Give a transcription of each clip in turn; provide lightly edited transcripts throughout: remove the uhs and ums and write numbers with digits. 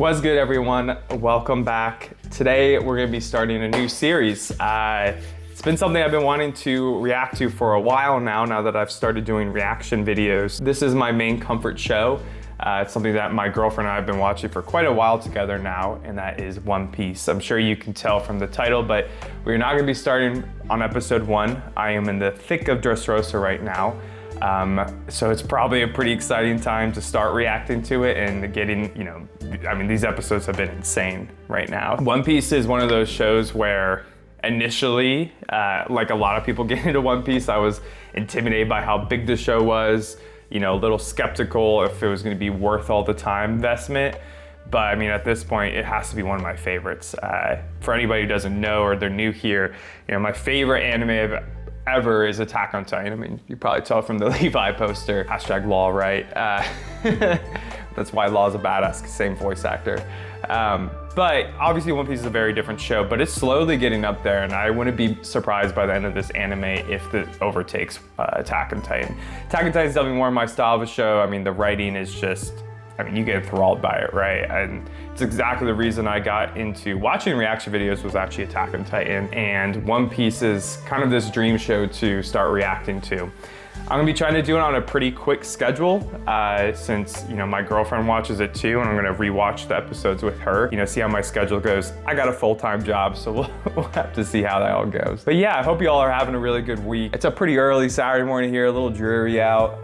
What's good, everyone? Welcome back. Today we're going to be starting a new series. It's been something I've been wanting to react to for a while now that I've started doing reaction videos. This is my main comfort show. It's something that my girlfriend and I have been watching for quite a while together now, and that is One Piece. I'm sure you can tell from the title, but we're not going to be starting on episode 1. I am in the thick of Dressrosa right now. So it's probably a pretty exciting time to start reacting to it and getting, these episodes have been insane right now. One Piece is one of those shows where initially, like a lot of people getting into One Piece, I was intimidated by how big the show was, a little skeptical if it was going to be worth all the time investment. But I mean, at this point, it has to be one of my favorites. For anybody who doesn't know or they're new here, my favorite anime ever is Attack on Titan. I mean, you probably tell from the Levi poster. Hashtag Law, right? That's why Law's a badass, same voice actor. But obviously One Piece is a very different show, but it's slowly getting up there, and I wouldn't be surprised by the end of this anime if it overtakes Attack on Titan. Attack on Titan is definitely more my style of a show. I mean, the writing is just, you get enthralled by it, right? And it's exactly the reason I got into watching reaction videos was actually Attack on Titan, and One Piece is kind of this dream show to start reacting to. I'm gonna be trying to do it on a pretty quick schedule since my girlfriend watches it too, and I'm gonna rewatch the episodes with her, see how my schedule goes. I got a full-time job, so we'll have to see how that all goes. But yeah, I hope you all are having a really good week. It's a pretty early Saturday morning here, a little dreary out,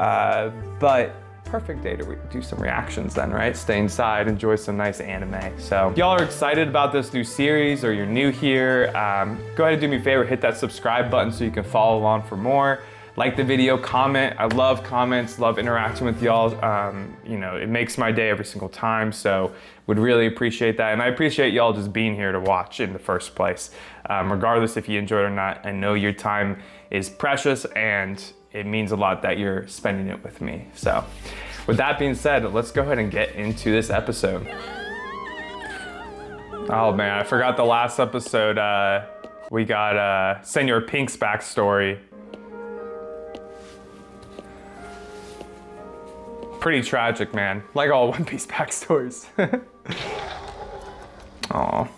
but perfect day to do some reactions then, right? Stay inside, enjoy some nice anime. So if y'all are excited about this new series or you're new here, go ahead and do me a favor, hit that subscribe button so you can follow along for more. Like the video, comment. I love comments, love interacting with y'all. It makes my day every single time, so would really appreciate that. And I appreciate y'all just being here to watch in the first place. Regardless if you enjoy it or not, I know your time is precious and it means a lot that you're spending it with me. So with that being said, let's go ahead and get into this episode. Oh man, I forgot the last episode. We got Senor Pink's backstory. Pretty tragic, man. Like all One Piece backstories. Aw.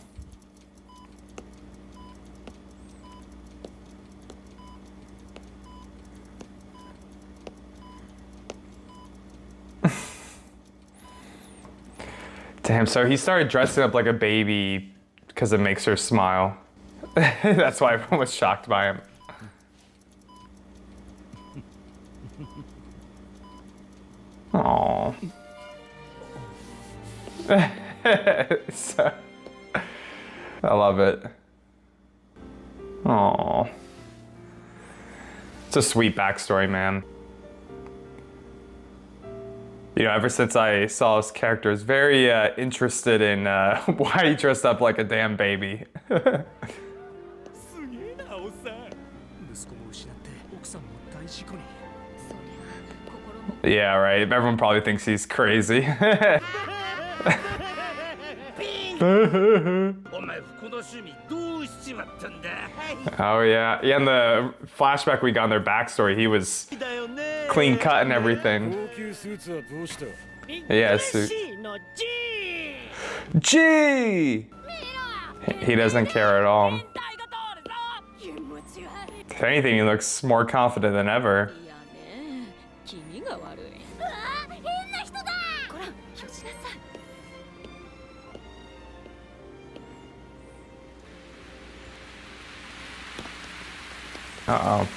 Damn, so he started dressing up like a baby because it makes her smile. That's why everyone was shocked by him. Aww. I love it. Aww. It's a sweet backstory, man. Ever since I saw his character, I was very interested in why he dressed up like a damn baby. Yeah, right. Everyone probably thinks he's crazy. Oh yeah. Yeah, in the flashback we got on their backstory, he was clean cut and everything. Yeah, suit. G! He doesn't care at all. If anything, he looks more confident than ever. Uh-oh.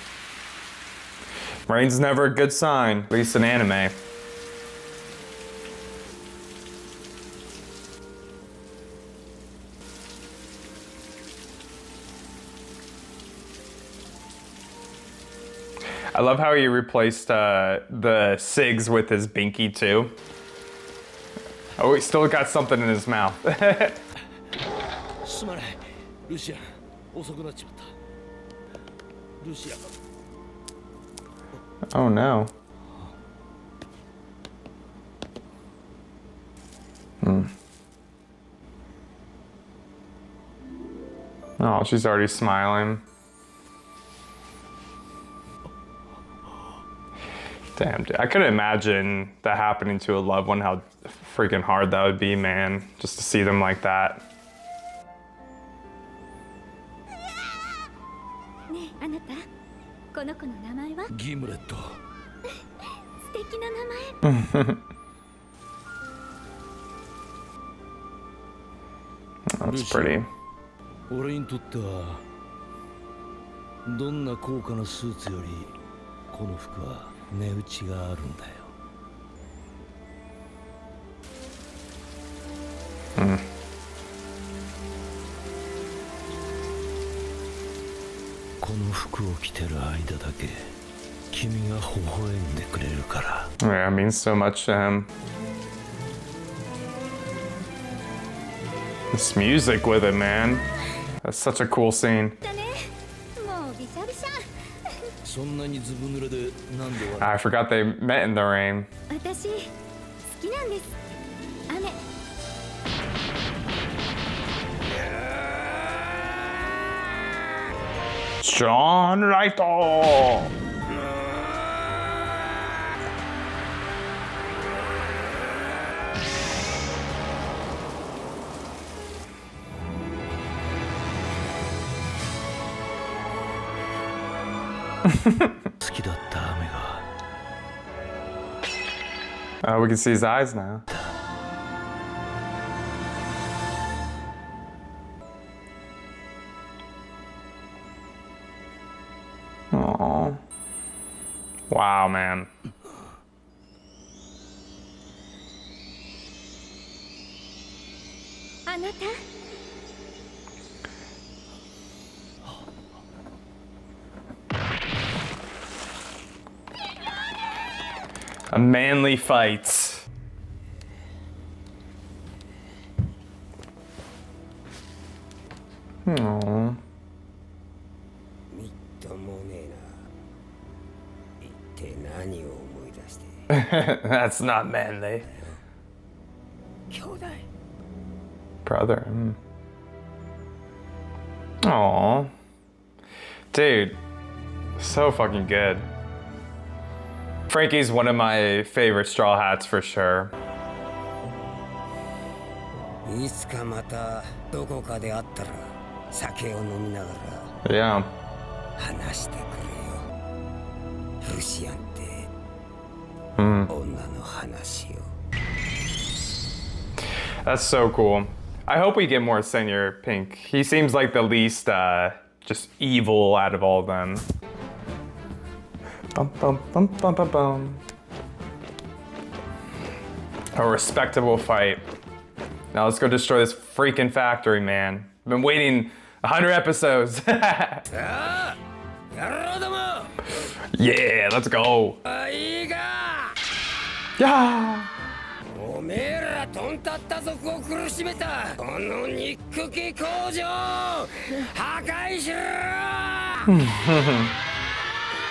Rain's never a good sign, at least in anime. I love how he replaced the SIGs with his binky too. Oh, he still got something in his mouth. Oh no. Oh, she's already smiling. Damn, dude. I couldn't imagine that happening to a loved one, how freaking hard that would be, man, just to see them like that. ねえ、あなた、この子の名前は？ギムレット。素敵な名前。That's pretty. 俺にとってはどんな高価なスーツよりこの服は値打ちがあるんだよ。この服を着てる間だけ君が微笑んでくれるから。Yeah, it means so much to him. This music with it, man. That's such a cool scene. だね。もうびしゃびしゃ。そんなにずぶ濡れでなんで I forgot they met in the rain. 私好きなんです。雨。John Raito! Oh, we can see his eyes now. Oh, wow, man. A manly fight. Oh. That's not manly. Brother. Aw. Dude, so fucking good. Frankie's one of my favorite Straw Hats for sure. Yeah. That's so cool. I hope we get more Senor Pink. He seems like the least just evil out of all of them. Bum, bum, bum, bum, bum, bum. A respectable fight. Now let's go destroy this freaking factory, man. I've been waiting 100 episodes. Yeah, let's go. Yeah.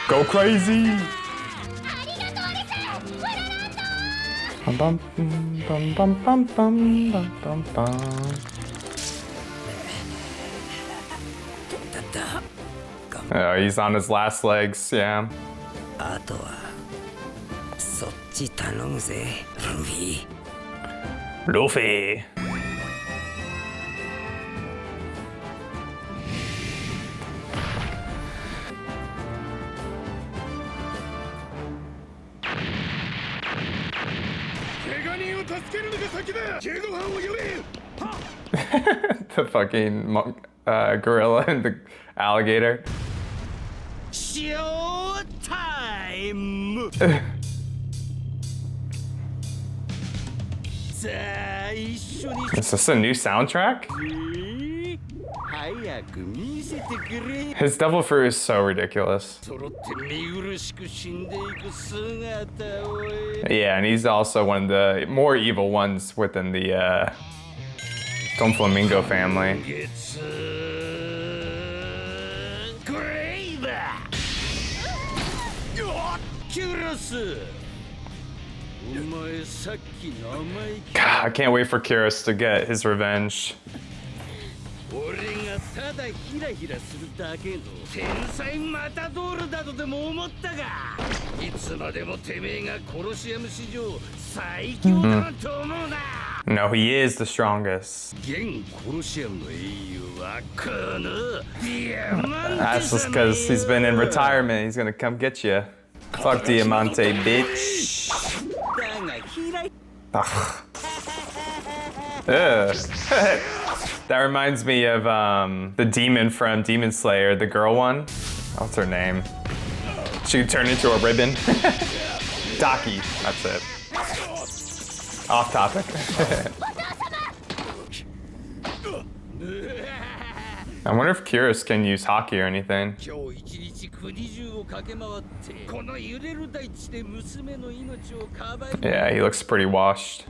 Go crazy. Bum, bum, bum, bum, bum, bum, bum, bum. Oh, he's on his last legs, yeah. Luffy. The fucking monk, gorilla and the alligator. Show time. Is this a new soundtrack? His devil fruit is so ridiculous. Yeah, and he's also one of the more evil ones within the Don Flamingo family. Kyros. God, I can't wait for Kyros to get his revenge. 俺がただヒラヒラするだけの天才マタドールだとでも思ったが、いつまでもてめえがコロシアム史上最強だなんて思うな。No, he is the strongest. 現コロシアムの英雄はこのディアマンテ That's just 様 because he's been in よ。 retirement. He's gonna come get you. Fuck Diamante, bitch. だがヒラ Ugh. Ugh. That reminds me of the demon from Demon Slayer, the girl one. What's her name? She turned into a ribbon. Daki, that's it. Off topic. I wonder if Kyros can use hockey or anything. 今日一日国中を駆け回ってこの揺れる大地で娘の命をかばい Yeah, he looks pretty washed.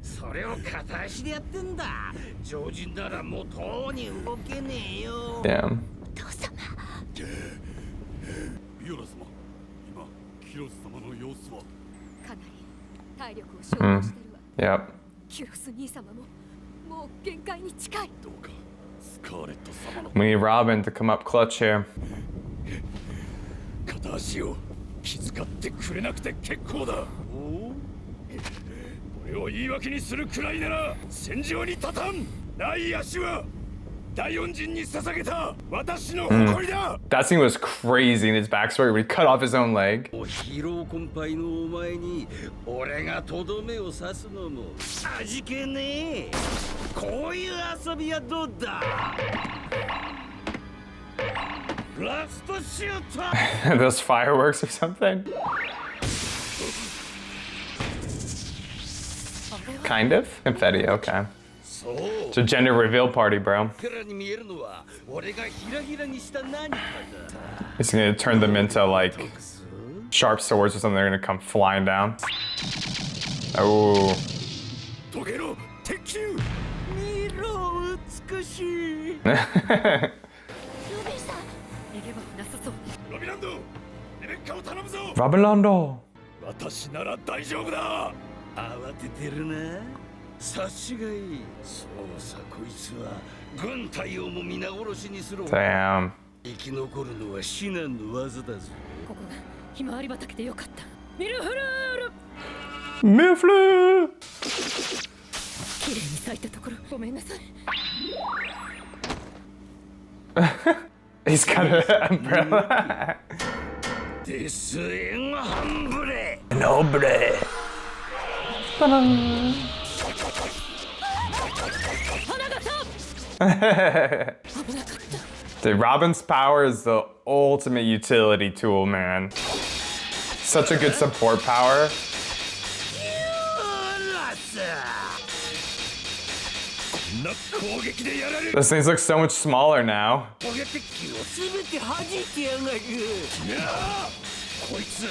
それを片足でやってんだ。常人ならもうとうに動けねえよ。 Damn. 父様。ビオラ様、今キロス様の様子は。かなり体力を消耗してるわ。 Yep. キュロス兄様ももう限界に近い。どうかスカーレット様の We need Robin to come up clutch here. 片足を気遣ってくれなくて結構だ。これを言い訳にするくらいなら戦場に立たん。ない足は大恩人に捧げた私の誇りだ。 That scene was crazy in his backstory when he cut off his own leg. 疲労困憊のお前に俺がとどめを刺すのも味気ねえ。こういう遊びはどうだ。ラストシュート Those fireworks or something? Kind of? Confetti, okay. そう It's a gender reveal party, bro. からに見えるのは俺がヒラヒラにした何かだ。 He's gonna turn them into like sharp swords or something. They're gonna come flying down. Oh. トゲロ鉄球。見ろ美しい。ロビンさん。逃げ場なさそう。ロビランド、レベッカを頼むぞ。 Robinlando. 私なら大丈夫だ。慌ててるな。察しがいい。そうさ、こいつは軍隊をも皆殺しにする。 Damn. 生き残るのは至難の技だぞ。ここがひまわり畑でよかった。ミルフルール。 Miflu! 綺麗に咲いたところごめんなさい。 He's got an umbrella. デスエンハンブレ。 Noble. 花がさ。危なかった。 Dude, Robin's power is the ultimate utility tool, man. Such a good support power. こんな攻撃でやられる。 Those things look so much smaller now. ポケテッキをすべて弾いてやがる。こいつ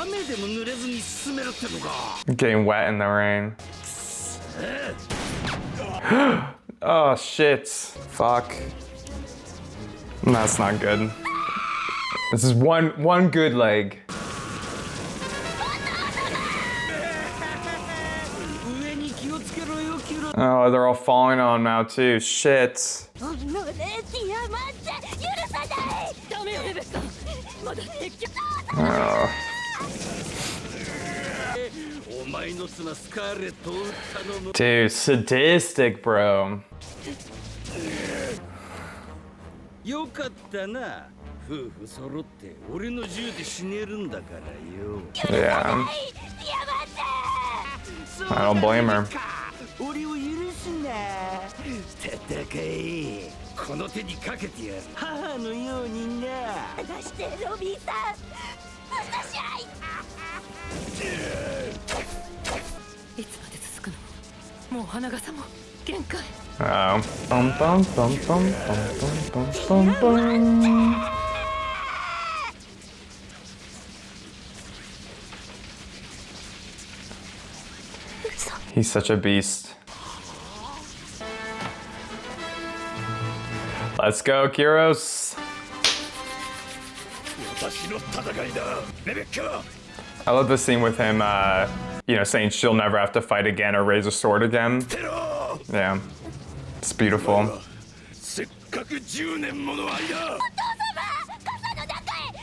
雨でも濡れずに進めるってのか。 Getting wet in the rain. Oh shit. Fuck. That's not good. This is one good leg. 上に気をつけろよ、キロ。 Oh, they're all falling on him now too. Shit. あのね、ディアマンテ許さない。ダメよレベッカ。まだ鉄球。 Oh. お前の妻スカーレットを撃ったのも。 Dude, sadistic, bro. よかったな。夫婦揃って俺の銃で死ねるんだからよ。 Yeah. I don't blame her. 俺を許すな。戦え。この手にかけてやる。母のようにな。離してロビンさん。離し合い。いつまで続くの？もう花笠も限界。 Oh. Bum, bum, bum, bum, bum, bum, bum, bum. He's such a beast. Let's go, Kyros. 私の戦いだ、レベッカ。 I love this scene with him, saying she'll never have to fight again or raise a sword again. テロ。 Yeah. It's beautiful. せっく10年もの間お父様、傘の中へ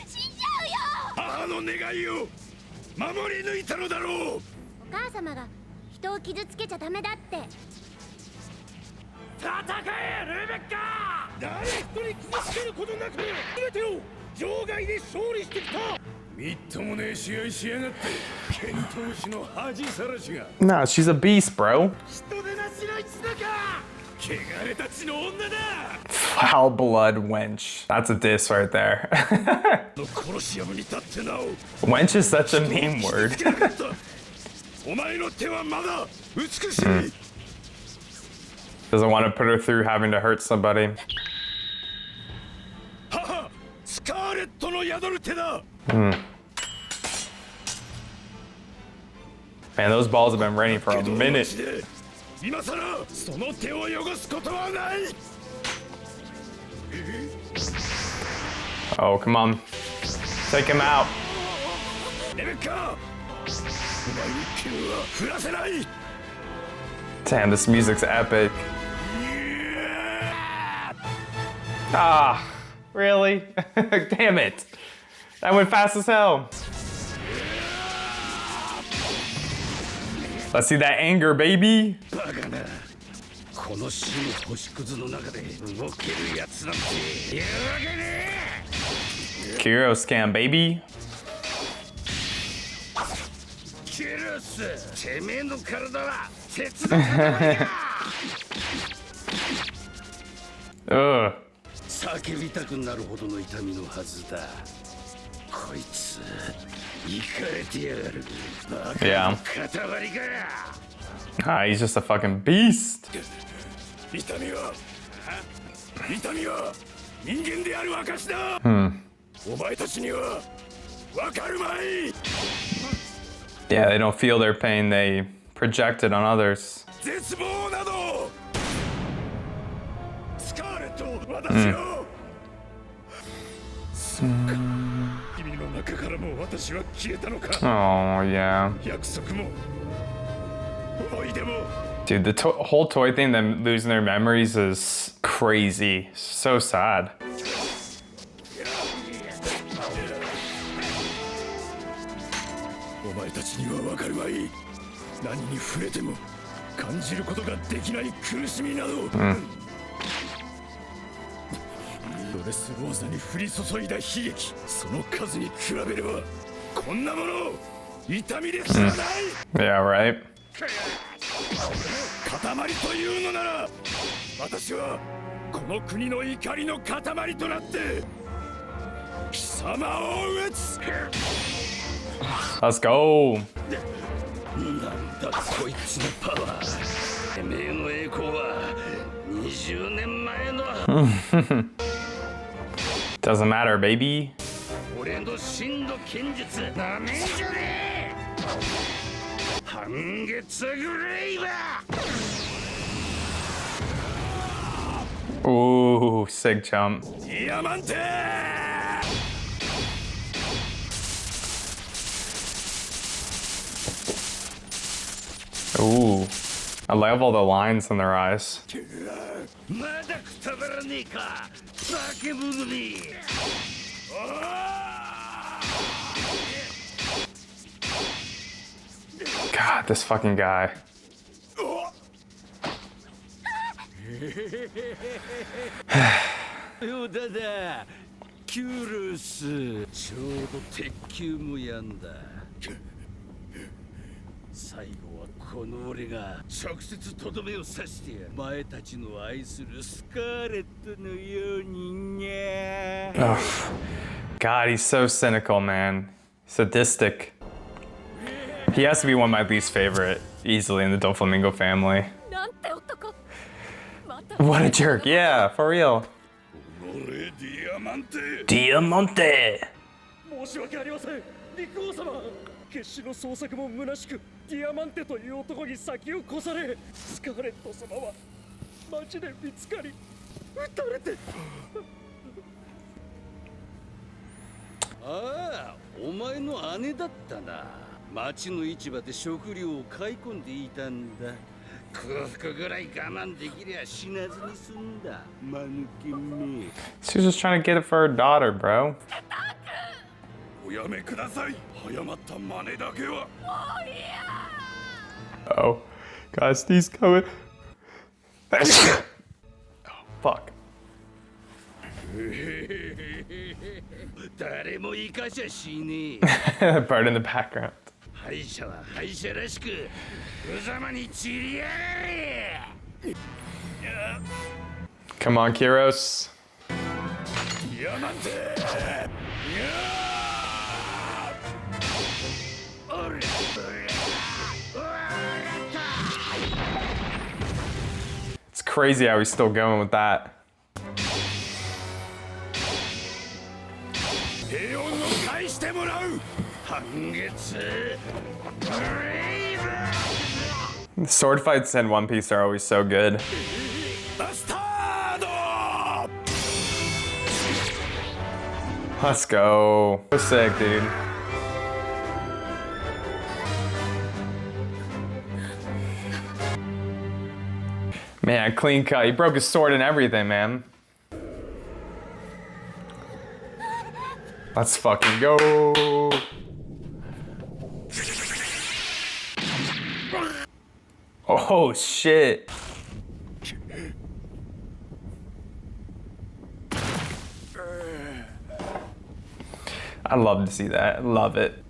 死んじゃうよ。母の願いを守り抜いたのだろう。お母様が人を傷つけちゃダメだって。戦えルベッカ。誰一人傷つけることなく全てを場外で勝利してきた。みっともねえ試合しやがって剣闘士の恥さらしが。 No, she's a beast, bro. 人でなしの一だか。汚れた血の女だ。 Foul blood wench. That's a diss right there. 殺し屋に立ってなお Wench is such a mean word. お前の手はまだ美しい。 Doesn't want to put her through having to hurt somebody. 母スカーレットの宿る手だ。 Man, those balls have been raining for a minute. 今さらその手を汚すことはない。 Oh, come on. Take him out. レベッカ、お前に剣は振らせない。 Damn, this music's epic. Ah, really? Damn it. That went fast as hell. Let's see that anger, baby. バカな。この死の星屑の中で動けるやつなんているわけねえ。 Kyros can, baby. キルス、てめえの体は鉄の塊だ。Ugh. 叫びたくなるほどの痛みのはずだ。こいつ、イかれてやがる。バカ Yeah. の塊かよ。 Ah, he's just a fucking beast. 痛みは人間である証だ。お前たちにはわかるまい。 Yeah, they don't feel their pain, they project it on others. 絶望などスカーレット、私を、そうか、君の中からも私は消えたのか。 Oh, yeah. 約束も思い出も。 Dude, the whole toy thing, them losing their memories is crazy. So sad. お前たちにはわかるまい。何に触れても感じることができない苦しみなど、ドレスローザに降り注いだ悲劇、その数に比べればこんなもの痛みですらない。 Yeah, right? 塊というのなら私はこの国の怒りの塊となって貴様を討つ。 Let's go. なんだこいつのパワー。てめえの栄光は20年前の。 Doesn't matter, baby. 俺の真の剣術なめんじゃねえ。半月グレイバー。 Ooh, sick jump. ディアマンテ。 Ooh. I love all the lines in their eyes. まだくたばらねえか、化け物に。 God, this fucking guy. ようだだ、キュロス。ちょうど鉄球もやんだ。最後はこの俺が直接とどめを刺してやる。前たちの愛するスカーレットのようにね。 Ugh. God, he's so cynical, man. Sadistic. He has to be one of my least favorite, easily, in the Doflamingo family. なんて男。また What a jerk. Yeah, for real. 俺ディアマンテ。 Diamante. 申し訳ありません、陸王様。決死の捜索も虚しく、ディアマンテという男に先を越され、スカーレット様は街で見つかり、撃たれて。ああ、お前の姉だったな。町の市場で食料を買い込んでいたんだ。空腹ぐらい我慢できりゃ死なずに済んだ間抜けめ。 She's just trying to get it for her daughter, bro. おやめください。早まった真似だけは。 Oh, guys, he's coming. Oh, fuck. 誰も生かしゃしねえ。 Bird in the background. 敗者は敗者らしく無様に散りやがれ。 Come on, Kyros. いやなんて。いや It's crazy how he's still going with that. 平穏の返してもらう。半月ブレイブ。 The sword fights in One Piece are always so good. バスタード。 Let's go. So sick, dude. Man, clean cut. He broke his sword and everything, man. Let's fucking go. Oh, shit. I love to see that. Love it.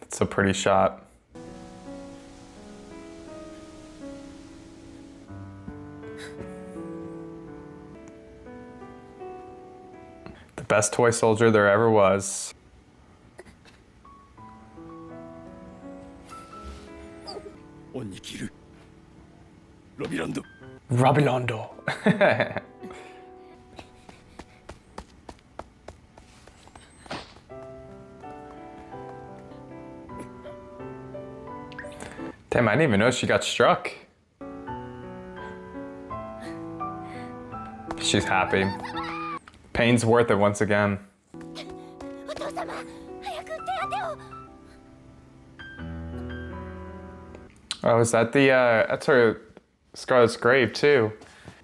It's a pretty shot. The best toy soldier there ever was. オンに切る。ロビランド。 Rabilondo. Damn, I didn't even know she got struck. She's happy. Pain's worth it once again. お父様早く手当てを。 Oh, is that the, that's her Scarlet's grave too.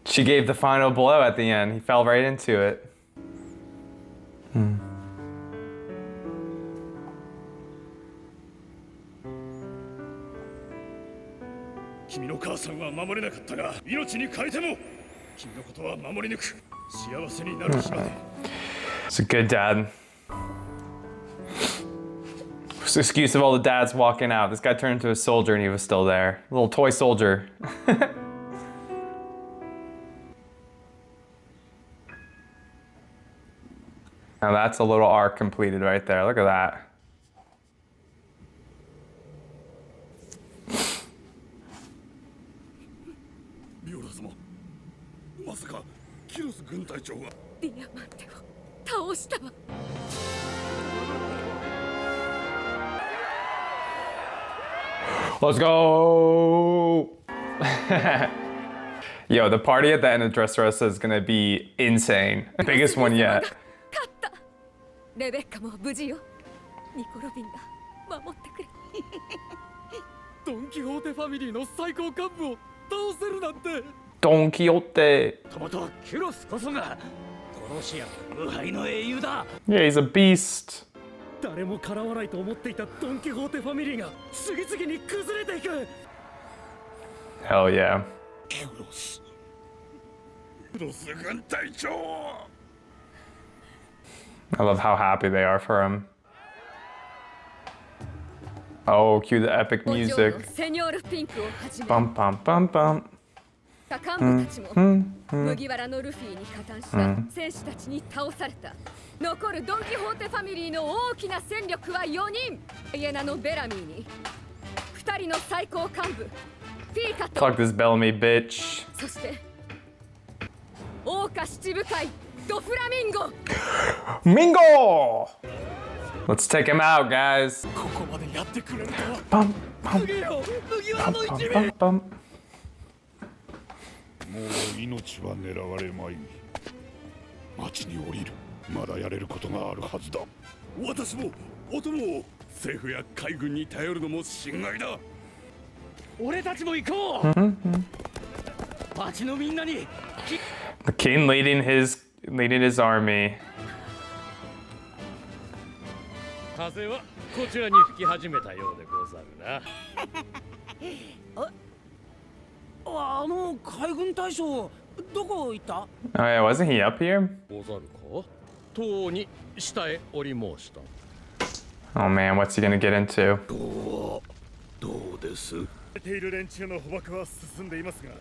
She gave the final blow at the end. He fell right into it. 君の母さんは守れなかったが、命に変えても君のことは守り抜く。幸せになる日まで。 It's a good dad. What's the excuse of all the dads walking out? This guy turned into a soldier and he was still there. A little toy soldier. Now that's a little arc completed right there. Look at that. ビオラ様、まさかキロス軍隊長が。ディアマンテを倒したわ。 Let's go! Yo, the party at the end of Dressrosa is gonna be insane. Biggest one yet. 勝った。レベッカも無事よ。ニコ・ロビンが守ってくれ。ドン・キホーテファミリーの最高幹部を倒せるなんて。 Don Quixote. トマトはキュロスこそが殺し屋無敗の英雄だ。 Yeah, he's a beast. 誰もかなわないと思っていたドン・キホーテファミリーが次々に崩れていく。 Hell yeah. キュロス軍隊長。 I love how happy they are for him. Oh, cue the epic お嬢 music. のセニョール・ピンクをはじめ Bum bum bum bum. 幹部たちも麦わらのルフィに加担した戦士たちに倒された。残るドン・キホーテファミリーの大きな戦力は4人。イエナのベラミーに2人の最高幹部フィーカと Fuck this Bellamy bitch. そして桜花七部会ドフラミンゴ。 Mingo! Let's take him out, guys. ここまでやってくれるとは。 Bum bum すげえよ、麦わら bum の一 bum 味。 bum bum. もう命は狙われまい。町に降りる。まだやれることがあるはずだ。私もお供を。政府や海軍に頼るのも心外だ。俺たちも行こう。町のみんなに。The king leading his army. 風はこちらに吹き始めたようでござるな。海軍大将どこ行った？ Oh yeah, wasn't he up here? ござるか？とうに下へ降り申した。Oh man, what's he gonna get into? どうです？出ている連中の捕獲は進んでいますが、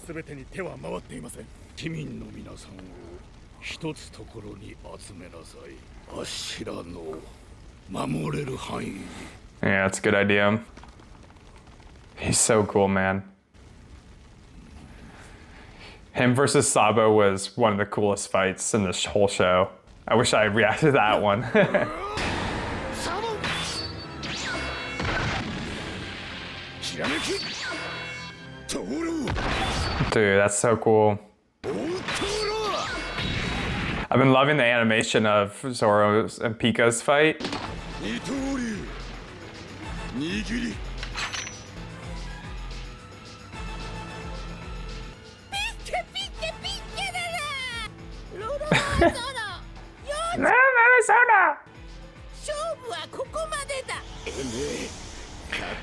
全てに手は回っていません。市民の皆さんを一つところに集めなさい。あっしらの守れる範囲に。 Yeah, that's a good idea. He's so cool, man. Him versus Sabo was one of the coolest fights in this whole show. I wish I had reacted to that one. Dude, that's so cool. I've been loving the animation of Zoro's and Pika's fight.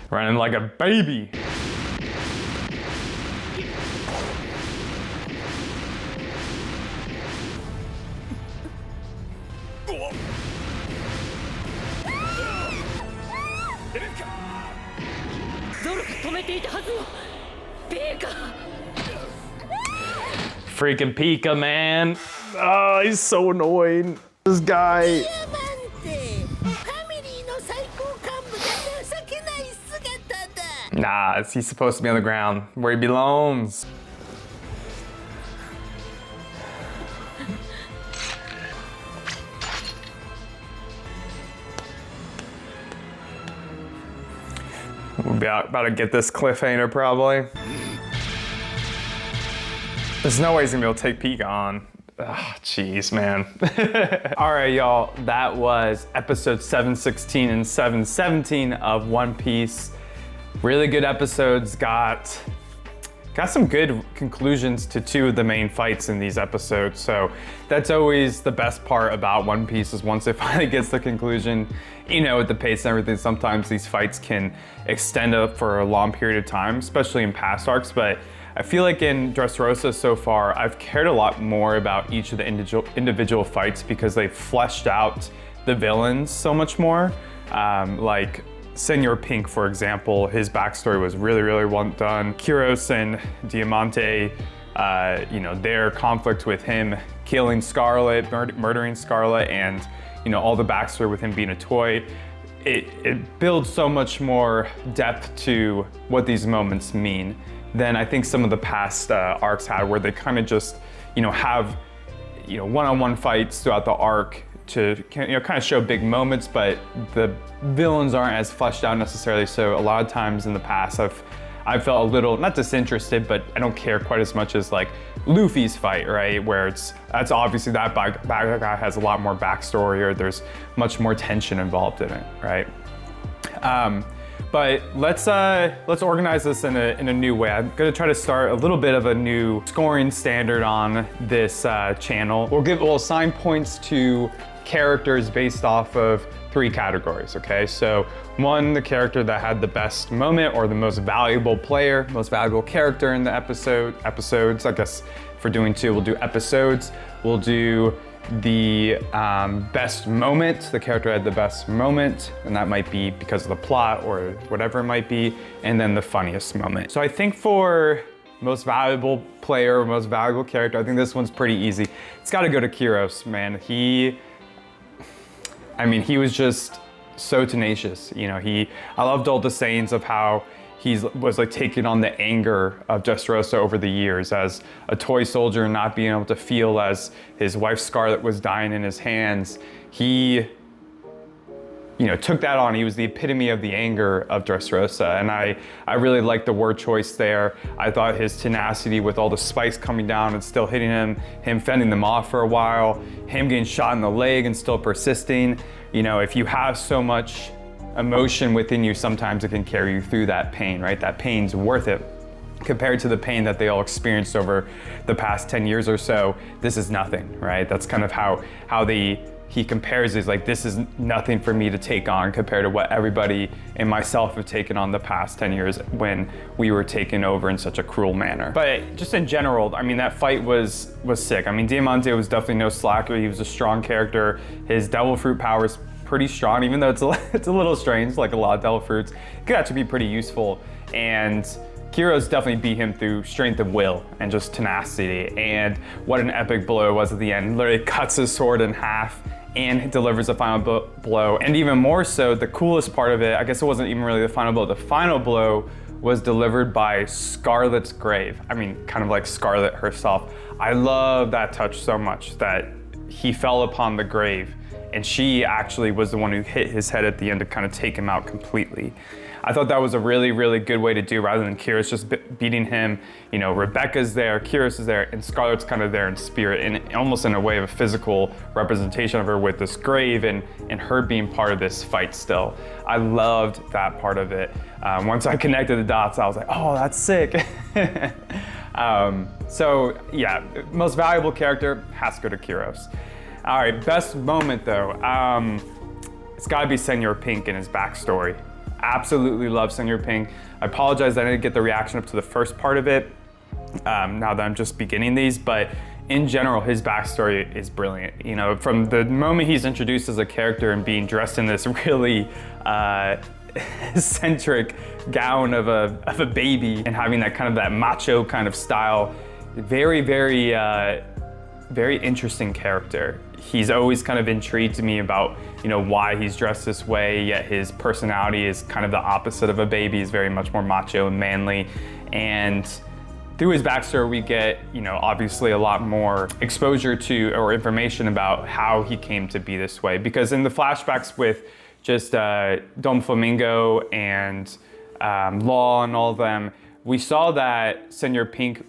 Running like a baby. Freaking Pika, man. Oh, he's so annoying. This guy. Nah, he's supposed to be on the ground where he belongs. We'll be about to get this cliffhanger probably. There's no way he's gonna be able to take Pika on. Ah, jeez, man. All right, y'all, that was episode 716 and 717 of One Piece. Really good episodes. Got some good conclusions to two of the main fights in these episodes. So that's always the best part about One Piece, is once it finally gets the conclusion, you know, with the pace and everything, sometimes these fights can extend up for a long period of time, especially in past arcs. But I feel like in Dressrosa so far, I've cared a lot more about each of the individual fights because they've fleshed out the villains so much more. Like Senor Pink, for example, his backstory was really, really well done. Kyros and Diamante, you know, their conflict with him killing Scarlet, murdering Scarlet, and, you know, all the backstory with him being a toy. It builds so much more depth to what these moments mean than I think some of the past arcs had, where they kind of just, you know, have, you know, one-on-one fights throughout the arc to, you know, kind of show big moments, but the villains aren't as fleshed out necessarily. So a lot of times in the past, I've felt a little, not disinterested, but I don't care quite as much as like Luffy's fight, right? Where that's obviously that bad guy has a lot more backstory, or there's much more tension involved in it, right? But let's organize this in a new way. I'm gonna try to start a little bit of a new scoring standard on this channel. We'll assign points to characters based off of 3 categories, okay? So 1, the character that had the best moment, or the most valuable player, most valuable character in the episodes. I guess for doing 2, we'll do episodes. We'll do the best moment, the character had the best moment, and that might be because of the plot or whatever it might be, and then the funniest moment. So I think for most valuable player, most valuable character, I think this one's pretty easy. It's gotta go to Kyros, man. He was just so tenacious. You know, I loved all the sayings of how he was like taking on the anger of Dressrosa over the years as a toy soldier and not being able to feel as his wife Scarlet was dying in his hands. He took that on. He was the epitome of the anger of Dressrosa, and I really liked the word choice there. I thought his tenacity with all the spikes coming down and still hitting him fending them off for a while, him getting shot in the leg and still persisting. If you have so much emotion within you, sometimes it can carry you through that pain, right? That pain's worth it. Compared to the pain that they all experienced over the past 10 years or so, this is nothing, right? That's kind of how he compares it, like, this is nothing for me to take on compared to what everybody and myself have taken on the past 10 years when we were taken over in such a cruel manner. But just in general, I mean, that fight was sick. I mean, Diamante was definitely no slacker. He was a strong character. His devil fruit power is pretty strong, even though it's a little strange, like a lot of devil fruits. It could actually be pretty useful. And Kyros definitely beat him through strength of will and just tenacity. And what an epic blow it was at the end. Literally cuts his sword in half and delivers a final blow. And even more so, the coolest part of it, I guess it wasn't even really the final blow. The final blow was delivered by Scarlet's grave. I mean, kind of like Scarlet herself. I love that touch so much, that he fell upon the grave and she actually was the one who hit his head at the end to kind of take him out completely. I thought that was a really, really good way to do, rather than Kyros just beating him. Rebecca's there, Kyros is there, and Scarlet's kind of there in spirit, and almost in a way of a physical representation of her with this grave and her being part of this fight still. I loved that part of it. Once I connected the dots, I was like, oh, that's sick. So yeah, most valuable character has to go to Kyros. All right, best moment though, it's gotta be Senor Pink and his backstory. Absolutely love Senor Pink. I apologize that I didn't get the reaction up to the first part of it, now that I'm just beginning these, but in general, his backstory is brilliant. From the moment he's introduced as a character and being dressed in this really eccentric gown of a baby and having that kind of that macho kind of style, very, very, very interesting character. He's always kind of intrigued me about, why he's dressed this way, yet his personality is kind of the opposite of a baby. He's very much more macho and manly. And through his backstory, we get, obviously a lot more exposure to or information about how he came to be this way. Because in the flashbacks with just Dom Flamingo and Law and all of them, we saw that Senor Pink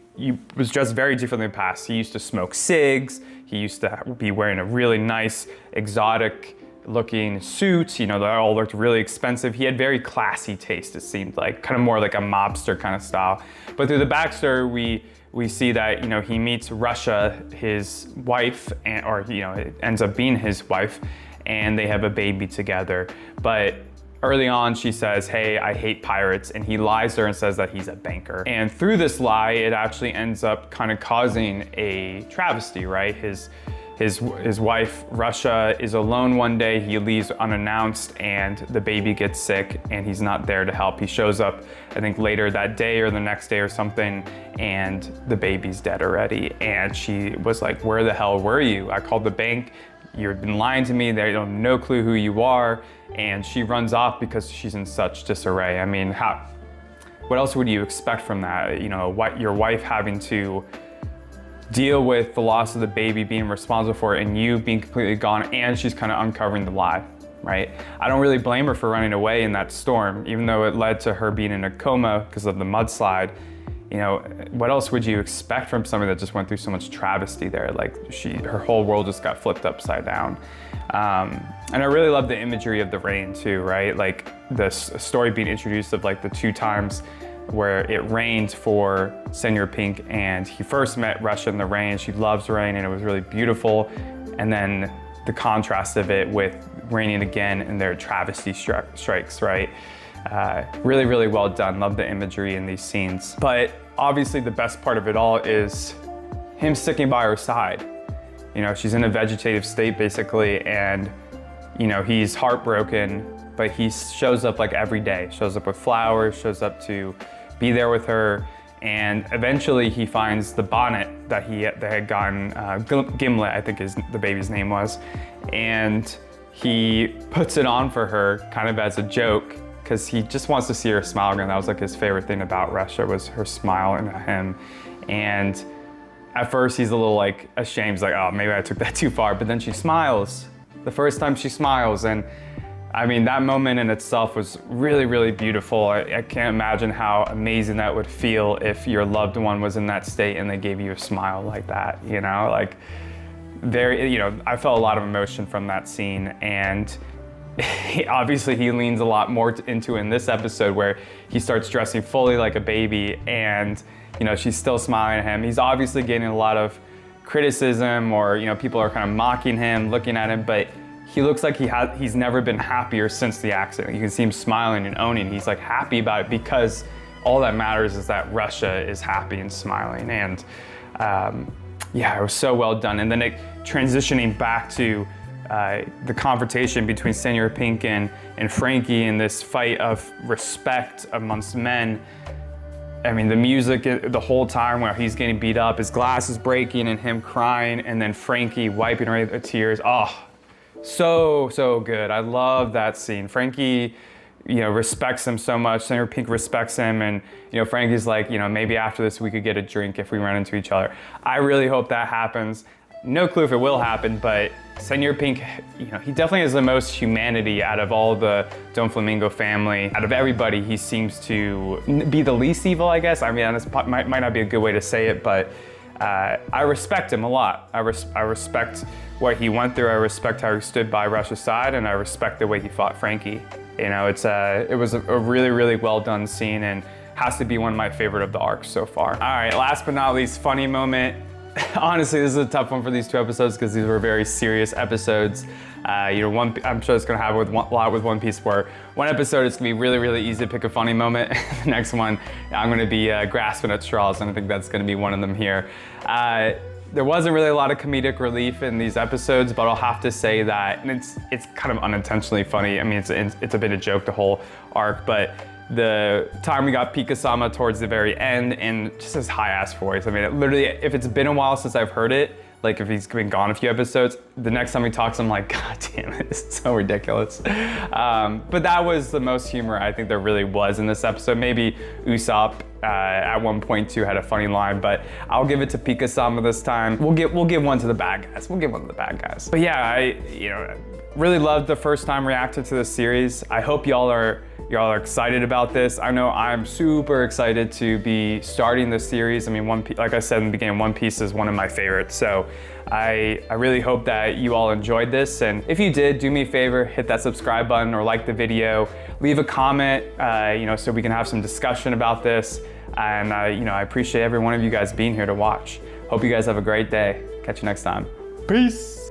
was dressed very differently in the past. He used to smoke cigs. He used to be wearing a really nice, exotic looking suit. They all looked really expensive. He had very classy taste, it seemed like, kind of more like a mobster kind of style. But through the backstory, we see that, he meets Russia, his wife, it ends up being his wife, and they have a baby together. But early on, she says, hey, I hate pirates, and he lies to her and says that he's a banker. And through this lie, it actually ends up kind of causing a travesty, right? His wife, Russia, is alone one day. He leaves unannounced and the baby gets sick and he's not there to help. He shows up, I think later that day or the next day or something, and the baby's dead already. And she was like, where the hell were you? I called the bank. You've been lying to me. They don't have no clue who you are. And she runs off because she's in such disarray. I mean, what else would you expect from that? Your wife having to deal with the loss of the baby, being responsible for it, and you being completely gone, and she's kind of uncovering the lie, right? I don't really blame her for running away in that storm, even though it led to her being in a coma because of the mudslide. What else would you expect from somebody that just went through so much travesty there? Like, her whole world just got flipped upside down. And I really love the imagery of the rain too, right? Like this story being introduced of like the 2 times where it rained for Senor Pink, and he first met Russia in the rain. She loves rain and it was really beautiful. And then the contrast of it with raining again and their travesty strikes, right? Really, really well done. Love the imagery in these scenes. But obviously the best part of it all is him sticking by her side. She's in a vegetative state basically, and he's heartbroken, but he shows up like every day, shows up with flowers, shows up to be there with her. And eventually he finds the bonnet that they had gotten, Gimlet, I think the baby's name was. And he puts it on for her kind of as a joke, because he just wants to see her smile again. That was like his favorite thing about Russia, was her smile and him. And at first he's a little like ashamed. He's like, oh, maybe I took that too far. But then she smiles, the first time she smiles. And I mean, that moment in itself was really, really beautiful. I can't imagine how amazing that would feel if your loved one was in that state and they gave you a smile like that, you know? Like, very, you know, I felt a lot of emotion from that scene, and obviously he leans a lot more into in this episode where he starts dressing fully like a baby, and, you know, she's still smiling at him. He's obviously getting a lot of criticism, or, you know, people are kind of mocking him, looking at him, but he looks like he's never been happier since the accident. You can see him smiling and owning. He's like happy about it, because all that matters is that Russia is happy and smiling. And yeah, it was so well done. And then transitioning back to the confrontation between Senor Pink and Frankie in this fight of respect amongst men. I mean, the music the whole time while he's getting beat up, his glass is breaking and him crying, and then Frankie wiping away the tears. Oh, so good. I love that scene. Frankie, you know, respects him so much. Senor Pink respects him, and, you know, Frankie's like, you know, maybe after this we could get a drink if we run into each other. I really hope that happens. No clue if it will happen, but Senor Pink, you know, he definitely has the most humanity out of all the Don Flamingo family. Out of everybody, he seems to be the least evil, I guess. I mean, this might not be a good way to say it, but I respect him a lot. I respect what he went through. I respect how he stood by Russia's side, and I respect the way he fought Frankie. You know, it was a really, really well done scene, and has to be one of my favorite of the arcs so far. All right, last but not least, funny moment. Honestly, this is a tough one for these 2 episodes because these were very serious episodes. You know, I'm sure it's gonna have a lot with One Piece, where one episode it's gonna be really, really easy to pick a funny moment. The next one, I'm gonna be grasping at straws, and I think that's gonna be one of them here. There wasn't really a lot of comedic relief in these episodes, but I'll have to say that, and it's kind of unintentionally funny. I mean, it's a bit of a joke, the whole arc, but the time we got Pika-sama towards the very end, and just his high-ass voice. I mean, it literally, if it's been a while since I've heard it, like if he's been gone a few episodes, the next time he talks, I'm like, God damn it, this is so ridiculous. But that was the most humor I think there really was in this episode. Maybe Usopp at one point too had a funny line, but I'll give it to Pika-sama this time. We'll give one to the bad guys. We'll give one to the bad guys. But yeah, I really loved the first time reacted to this series. I hope y'all are excited about this. I know I'm super excited to be starting this series. I mean, like I said in the beginning, One Piece is one of my favorites. So I really hope that you all enjoyed this. And if you did, do me a favor, hit that subscribe button or like the video, leave a comment, so we can have some discussion about this. And I appreciate every one of you guys being here to watch. Hope you guys have a great day. Catch you next time. Peace.